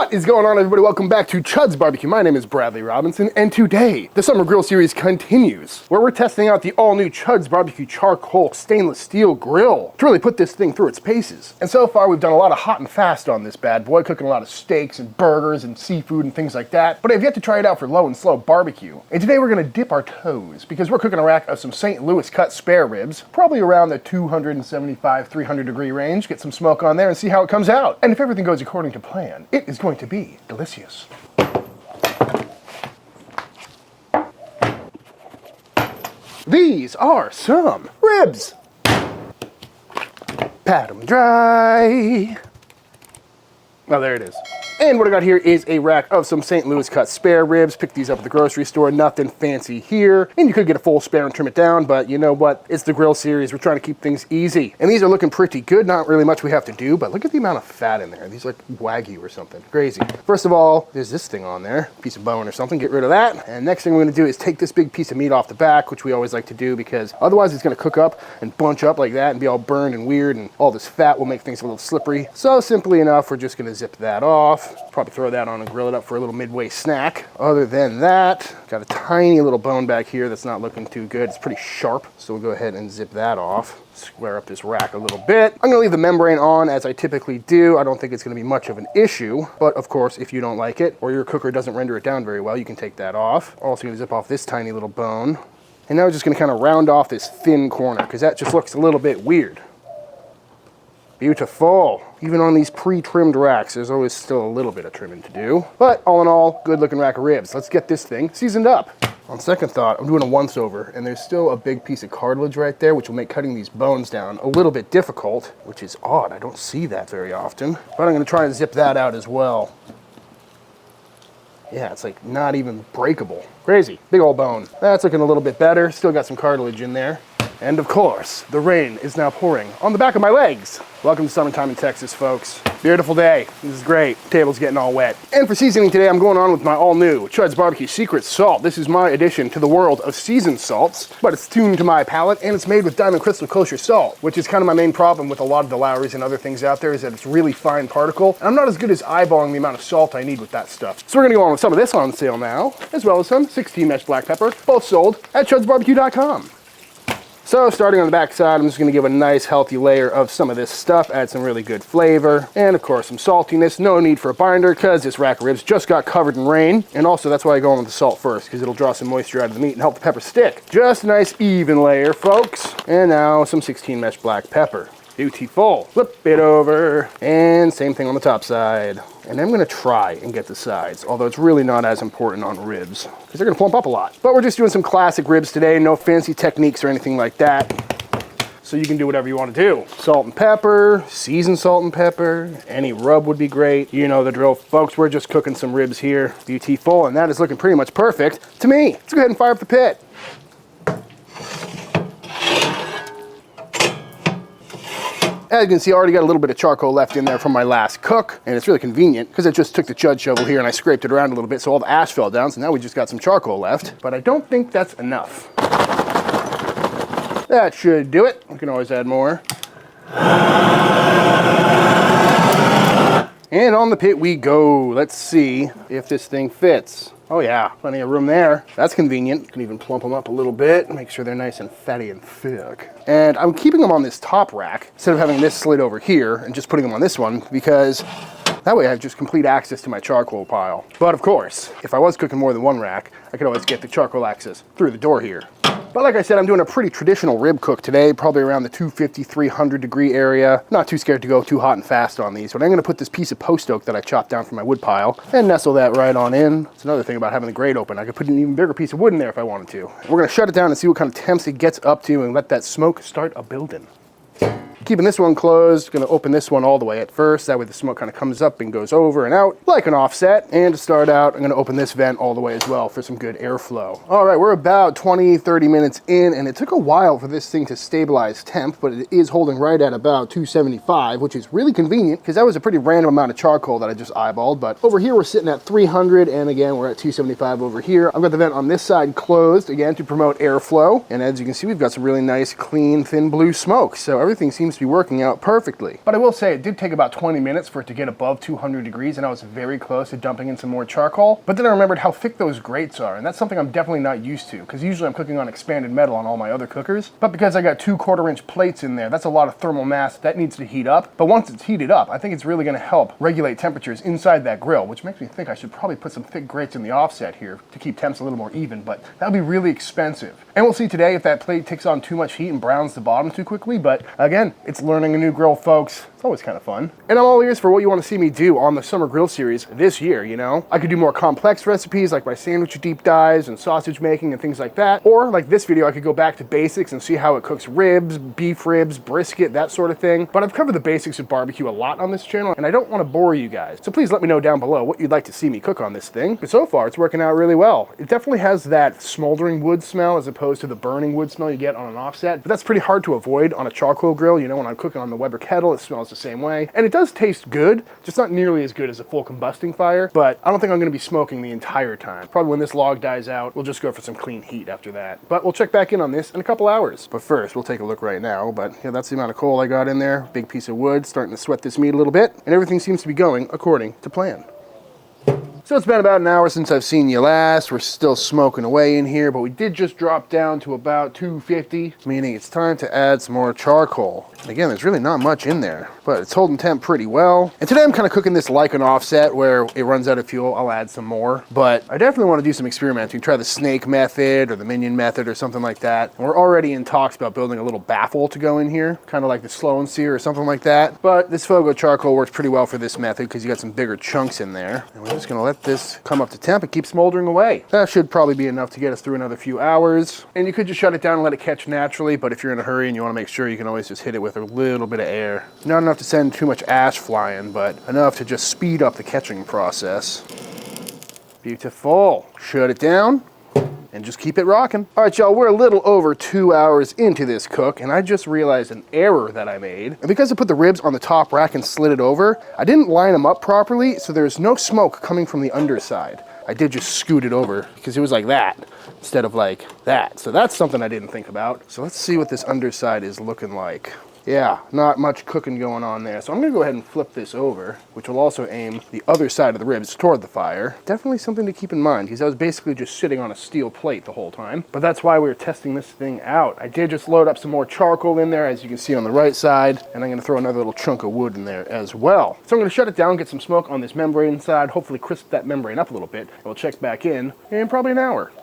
What is going on, everybody? Welcome back to Chuds BBQ. My name is Bradley Robinson, and today the Summer Grill Series continues, where we're testing out the all-new Chuds BBQ Charcoal Stainless Steel Grill to really put this thing through its paces. And so far, we've done a lot of hot and fast on this bad boy, cooking a lot of steaks and burgers and seafood and things like that, but I've yet to try it out for low and slow barbecue. And today we're going to dip our toes, because we're cooking a rack of some St. Louis cut spare ribs, probably around the 275, 300 degree range, get some smoke on there and see how it comes out. And if everything goes according to plan, it is going to be delicious. These are some ribs. Pat them dry. Oh, there it is. And what I got here is a rack of some St. Louis cut spare ribs. Picked these up at the grocery store, nothing fancy here. And you could get a full spare and trim it down, but you know what? It's the grill series. We're trying to keep things easy. And these are looking pretty good. Not really much we have to do, but look at the amount of fat in there. These are like Wagyu or something. Crazy. First of all, there's this thing on there, piece of bone or something. Get rid of that. And next thing we're gonna do is take this big piece of meat off the back, which we always like to do because otherwise it's gonna cook up and bunch up like that and be all burned and weird, and all this fat will make things a little slippery. So simply enough, we're just gonna zip that off. Probably throw that on and grill it up for a little midway snack. Other than that, got a tiny little bone back here that's not looking too good. It's pretty sharp, so we'll go ahead and zip that off. Square up this rack a little bit. I'm gonna leave the membrane on as I typically do. I don't think it's gonna be much of an issue, but of course, if you don't like it or your cooker doesn't render it down very well, you can take that off. Also gonna zip off this tiny little bone. And now we're just gonna kind of round off this thin corner because that just looks a little bit weird. Beautiful. Even on these pre-trimmed racks, there's always still a little bit of trimming to do. But all in all, good looking rack of ribs. Let's get this thing seasoned up. On second thought, I'm doing a once over, and there's still a big piece of cartilage right there, which will make cutting these bones down a little bit difficult, which is odd. I don't see that very often. But I'm gonna try and zip that out as well. Yeah, it's like not even breakable. Crazy, big old bone. That's looking a little bit better. Still got some cartilage in there. And of course, the rain is now pouring on the back of my legs. Welcome to summertime in Texas, folks. Beautiful day. This is great. Table's getting all wet. And for seasoning today, I'm going on with my all-new Chuds BBQ Secret Salt. This is my addition to the world of seasoned salts, but it's tuned to my palate, and it's made with Diamond Crystal Kosher salt, which is kind of my main problem with a lot of the Lowry's and other things out there, is that it's really fine particle. And I'm not as good as eyeballing the amount of salt I need with that stuff. So we're gonna go on with some of this on sale now, as well as some 16 mesh black pepper, both sold at chudsbbq.com. So starting on the back side, I'm just gonna give a nice healthy layer of some of this stuff, add some really good flavor, and of course some saltiness. No need for a binder because this rack of ribs just got covered in rain. And also that's why I go in with the salt first, because it'll draw some moisture out of the meat and help the pepper stick. Just a nice even layer, folks. And now some 16 mesh black pepper. Beautiful. Flip it over. And same thing on the top side. And I'm gonna try and get the sides, although it's really not as important on ribs because they're gonna plump up a lot. But we're just doing some classic ribs today, no fancy techniques or anything like that. So you can do whatever you wanna do. Salt and pepper, seasoned salt and pepper, any rub would be great. You know the drill, folks. We're just cooking some ribs here. Beautiful, and that is looking pretty much perfect to me. Let's go ahead and fire up the pit. As you can see, I already got a little bit of charcoal left in there from my last cook, and it's really convenient because I just took the Chud shovel here and I scraped it around a little bit so all the ash fell down, so now we just got some charcoal left. But I don't think that's enough. That should do it. We can always add more. And on the pit we go. Let's see if this thing fits. Oh yeah, plenty of room there. That's convenient. You can even plump them up a little bit, make sure they're nice and fatty and thick. And I'm keeping them on this top rack instead of having this slid over here and just putting them on this one, because that way I have just complete access to my charcoal pile. But of course, if I was cooking more than one rack, I could always get the charcoal access through the door here. But like I said, I'm doing a pretty traditional rib cook today, probably around the 250, 300 degree area. Not too scared to go too hot and fast on these, but I'm gonna put this piece of post oak that I chopped down from my wood pile and nestle that right on in. It's another thing about having the grate open. I could put an even bigger piece of wood in there if I wanted to. We're gonna shut it down and see what kind of temps it gets up to and let that smoke start a building. Keeping this one closed, gonna open this one all the way at first, that way the smoke kind of comes up and goes over and out like an offset. And to start out, I'm gonna open this vent all the way as well for some good airflow. All right, we're about 20, 30 minutes in, and it took a while for this thing to stabilize temp, but it is holding right at about 275, which is really convenient because that was a pretty random amount of charcoal that I just eyeballed. But over here, we're sitting at 300, and again, we're at 275 over here. I've got the vent on this side closed, again, to promote airflow. And as you can see, we've got some really nice, clean, thin blue smoke. So everything seems to be working out perfectly. But I will say it did take about 20 minutes for it to get above 200 degrees, and I was very close to dumping in some more charcoal. But then I remembered how thick those grates are, and that's something I'm definitely not used to, because usually I'm cooking on expanded metal on all my other cookers. But because I got 2 1/4-inch plates in there, that's a lot of thermal mass that needs to heat up. But once it's heated up, I think it's really going to help regulate temperatures inside that grill, which makes me think I should probably put some thick grates in the offset here to keep temps a little more even, but that would be really expensive. And we'll see today if that plate takes on too much heat and browns the bottom too quickly, but again, it's learning a new grill, folks. It's always kind of fun. And I'm all ears for what you want to see me do on the Summer Grill Series this year, you know? I could do more complex recipes like my sandwich deep dives and sausage making and things like that. Or like this video, I could go back to basics and see how it cooks ribs, beef ribs, brisket, that sort of thing. But I've covered the basics of barbecue a lot on this channel, and I don't want to bore you guys. So please let me know down below what you'd like to see me cook on this thing. But so far, it's working out really well. It definitely has that smoldering wood smell as opposed to the burning wood smell you get on an offset. But that's pretty hard to avoid on a charcoal grill. You know, when I'm cooking on the Weber kettle, it smells the same way. And it does taste good, just not nearly as good as a full combusting fire. But I don't think I'm going to be smoking the entire time. Probably when this log dies out, we'll just go for some clean heat after that. But we'll check back in on this in a couple hours. But first, we'll take a look right now. But yeah, that's the amount of coal I got in there. Big piece of wood, starting to sweat this meat a little bit. And everything seems to be going according to plan. So it's been about an hour since I've seen you last. We're still smoking away in here, but we did just drop down to about 250, meaning it's time to add some more charcoal. And again, there's really not much in there, but it's holding temp pretty well. And today I'm kind of cooking this like an offset where it runs out of fuel, I'll add some more. But I definitely want to do some experimenting, try the snake method or the minion method or something like that. And we're already in talks about building a little baffle to go in here, kind of like the slow and sear or something like that. But this Fogo Charcoal works pretty well for this method because you got some bigger chunks in there. And we're just going to let this come up to temp and keep smoldering away. That should probably be enough to get us through another few hours. And you could just shut it down and let it catch naturally, but if you're in a hurry and you want to make sure, you can always just hit it with a little bit of air. Not enough to send too much ash flying, but enough to just speed up the catching process. Beautiful. Shut it down and just keep it rocking. All right, y'all, we're a little over 2 hours into this cook, and I just realized an error that I made. And because I put the ribs on the top rack and slid it over, I didn't line them up properly, so there's no smoke coming from the underside. I did just scoot it over because it was like that instead of like that. So that's something I didn't think about. So let's see what this underside is looking like. Yeah, not much cooking going on there. So I'm gonna go ahead and flip this over, which will also aim the other side of the ribs toward the fire. Definitely something to keep in mind, because I was basically just sitting on a steel plate the whole time. But that's why we were testing this thing out. I did just load up some more charcoal in there, as you can see on the right side, and I'm gonna throw another little chunk of wood in there as well. So I'm gonna shut it down, get some smoke on this membrane side, hopefully crisp that membrane up a little bit, and we'll check back in probably an hour.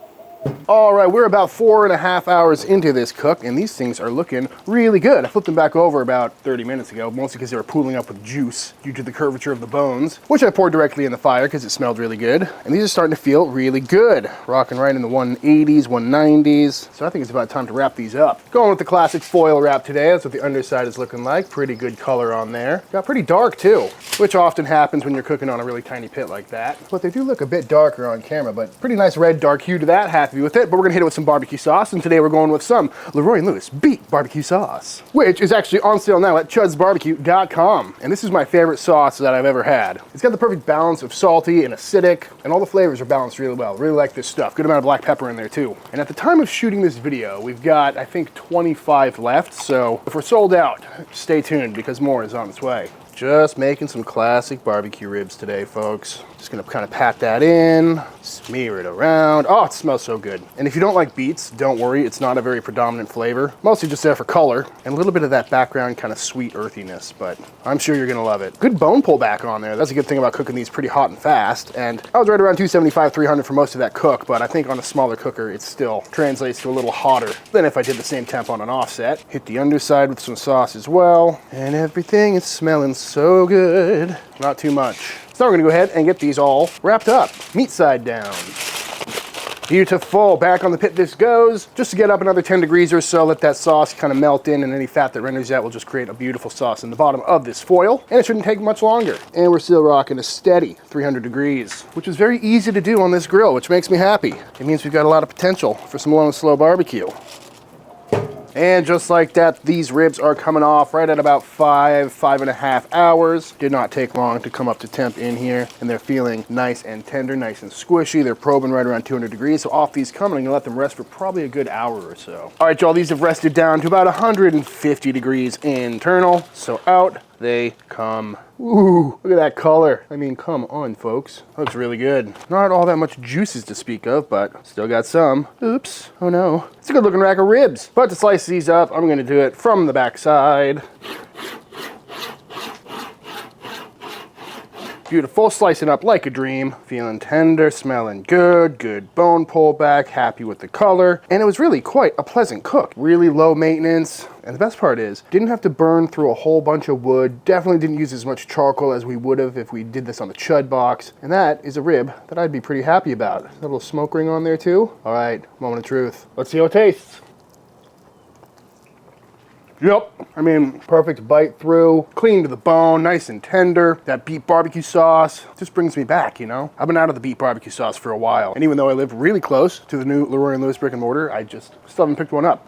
All right, we're about 4.5 hours into this cook, and these things are looking really good. I flipped them back over about 30 minutes ago, mostly because they were pooling up with juice due to the curvature of the bones, which I poured directly in the fire because it smelled really good. And these are starting to feel really good, rocking right in the 180s, 190s. So I think it's about time to wrap these up. Going with the classic foil wrap today. That's what the underside is looking like. Pretty good color on there. Got pretty dark too, which often happens when you're cooking on a really tiny pit like that. But they do look a bit darker on camera, but pretty nice red dark hue to that. Happy with it, but we're gonna hit it with some barbecue sauce, and today we're going with some Leroy & Lewis Beet Barbecue Sauce, which is actually on sale now at chudsbbq.com. And this is my favorite sauce that I've ever had. It's got the perfect balance of salty and acidic, and all the flavors are balanced really well. Really like this stuff. Good amount of black pepper in there too. And at the time of shooting this video, we've got, I think, 25 left, so if we're sold out, stay tuned because more is on its way. Just making some classic barbecue ribs today, folks. Just gonna kind of pat that in, smear it around. Oh, it smells so good. And if you don't like beets, don't worry, it's not a very predominant flavor. Mostly just there for color and a little bit of that background kind of sweet earthiness, but I'm sure you're gonna love it. Good bone pull back on there. That's a good thing about cooking these pretty hot and fast. And I was right around 275, 300 for most of that cook, but I think on a smaller cooker, it still translates to a little hotter than if I did the same temp on an offset. Hit the underside with some sauce as well. And everything is smelling so good. Not too much. So now we're gonna go ahead and get these all wrapped up. Meat side down. Beautiful. Back on the pit this goes. Just to get up another 10 degrees or so, let that sauce kind of melt in, and any fat that renders out will just create a beautiful sauce in the bottom of this foil. And it shouldn't take much longer. And we're still rocking a steady 300 degrees, which is very easy to do on this grill, which makes me happy. It means we've got a lot of potential for some low and slow barbecue. And just like that, these ribs are coming off right at about 5.5 hours. Did not take long to come up to temp in here, and they're feeling nice and tender, nice and squishy. They're probing right around 200 degrees, so off these come, and I'm gonna let them rest for probably a good hour or so. All right, y'all, these have rested down to about 150 degrees internal, so out they come. Ooh, look at that color. I mean, come on, folks. Looks really good. Not all that much juices to speak of, but still got some. Oops, oh no. It's a good looking rack of ribs. But to slice these up, I'm gonna do it from the back side. Beautiful, slicing up like a dream. Feeling tender, smelling good, good bone pullback, happy with the color. And it was really quite a pleasant cook. Really low maintenance. And the best part is, didn't have to burn through a whole bunch of wood. Definitely didn't use as much charcoal as we would have if we did this on the Chud box. And that is a rib that I'd be pretty happy about. A little smoke ring on there too. All right, moment of truth. Let's see how it tastes. Yep, I mean, perfect bite through, clean to the bone, nice and tender. That beef barbecue sauce just brings me back, you know? I've been out of the beef barbecue sauce for a while. And even though I live really close to the new Leroy & Lewis brick and mortar, I just still haven't picked one up.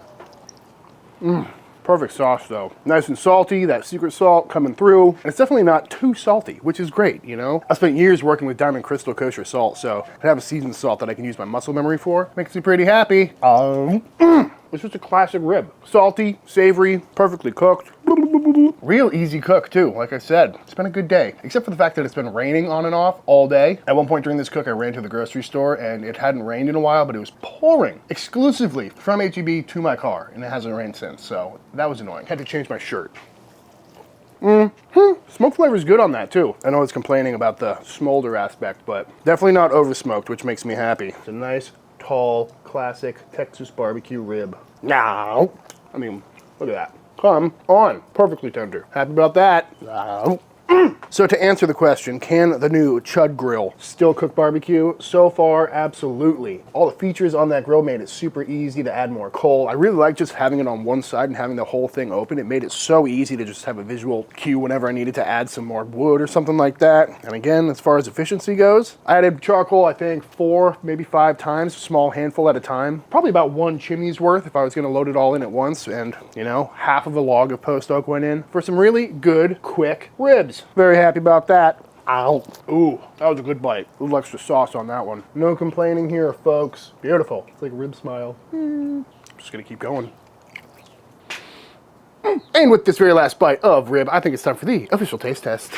Perfect sauce though. Nice and salty, that secret salt coming through. And it's definitely not too salty, which is great, you know? I spent years working with Diamond Crystal kosher salt, so I have a seasoned salt that I can use my muscle memory for. Makes me pretty happy. It's just a classic rib. Salty, savory, perfectly cooked. Real easy cook too, like I said. It's been a good day, except for the fact that it's been raining on and off all day. At one point during this cook, I ran to the grocery store and it hadn't rained in a while, but it was pouring exclusively from HEB to my car, and it hasn't rained since, so that was annoying. Had to change my shirt. Smoke flavor is good on that too. I know it's complaining about the smolder aspect, but definitely not over smoked, which makes me happy. It's a nice, tall, classic Texas barbecue rib. Now, I mean, look at that. Come on, perfectly tender. Happy about that. So to answer the question, can the new Chud grill still cook barbecue? So far, absolutely. All the features on that grill made it super easy to add more coal. I really like just having it on one side and having the whole thing open. It made it so easy to just have a visual cue whenever I needed to add some more wood or something like that. And again, as far as efficiency goes, I added charcoal, I think 4, maybe 5 times, a small handful at a time. Probably about 1 chimney's worth if I was gonna load it all in at once. And, you know, half of a log of post oak went in for some really good, quick ribs. Very happy about that. Ow. Ooh, that was a good bite. A little extra sauce on that one. No complaining here, folks. Beautiful. It's like a rib smile. Just gonna keep going. And with this very last bite of rib, I think it's time for the official taste test.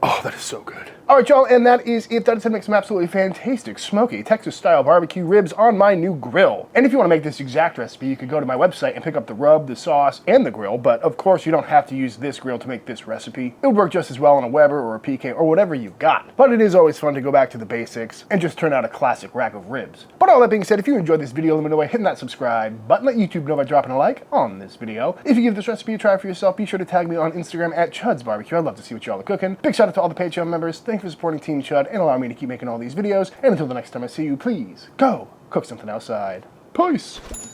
Oh, that is so good. All right, y'all, and that is it. That is to make some absolutely fantastic, smoky, Texas-style barbecue ribs on my new grill. And if you want to make this exact recipe, you could go to my website and pick up the rub, the sauce, and the grill, but of course you don't have to use this grill to make this recipe. It would work just as well on a Weber or a PK or whatever you've got. But it is always fun to go back to the basics and just turn out a classic rack of ribs. But all that being said, if you enjoyed this video, let me know by hitting that subscribe button. Let YouTube know by dropping a like on this video. If you give this recipe a try for yourself, be sure to tag me on Instagram at Chuds BBQ. I'd love to see what y'all are cooking. Big shout out to all the Patreon members. Thank you for supporting Team Chud and allowing me to keep making all these videos. And until the next time I see you, please go cook something outside. Peace.